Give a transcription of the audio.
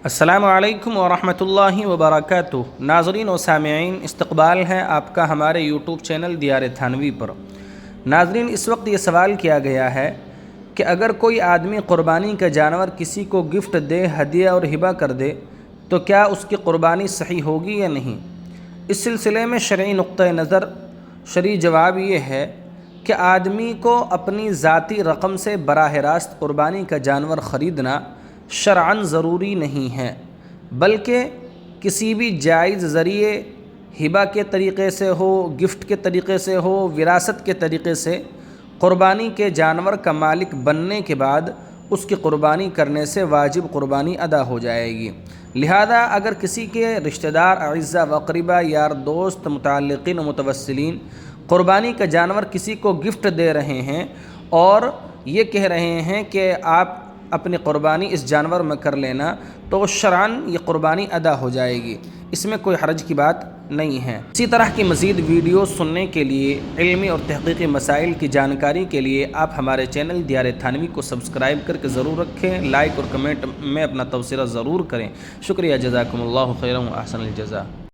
السلام علیکم ورحمۃ اللہ وبرکاتہ۔ ناظرین و سامعین، استقبال ہے آپ کا ہمارے یوٹیوب چینل دیار تھانوی پر۔ ناظرین، اس وقت یہ سوال کیا گیا ہے کہ اگر کوئی آدمی قربانی کا جانور کسی کو گفٹ دے، ہدیہ اور ہبہ کر دے تو کیا اس کی قربانی صحیح ہوگی یا نہیں؟ اس سلسلے میں شرعی نقطہ نظر، شرعی جواب یہ ہے کہ آدمی کو اپنی ذاتی رقم سے براہ راست قربانی کا جانور خریدنا شرعاً ضروری نہیں ہے، بلکہ کسی بھی جائز ذریعے، ہبہ کے طریقے سے ہو، گفٹ کے طریقے سے ہو، وراثت کے طریقے سے قربانی کے جانور کا مالک بننے کے بعد اس کی قربانی کرنے سے واجب قربانی ادا ہو جائے گی۔ لہذا اگر کسی کے رشتہ دار، اعزاء و اقرباء، یار دوست، متعلقین و متوسلین قربانی کا جانور کسی کو گفٹ دے رہے ہیں اور یہ کہہ رہے ہیں کہ آپ اپنی قربانی اس جانور میں کر لینا، تو شرعاً یہ قربانی ادا ہو جائے گی، اس میں کوئی حرج کی بات نہیں ہے۔ اسی طرح کی مزید ویڈیو سننے کے لیے، علمی اور تحقیقی مسائل کی جانکاری کے لیے آپ ہمارے چینل دیار تھانوی کو سبسکرائب کر کے ضرور رکھیں، لائک اور کمنٹ میں اپنا تبصرہ ضرور کریں۔ شکریہ، جزاکم اللہ خیرا و احسن الجزاء۔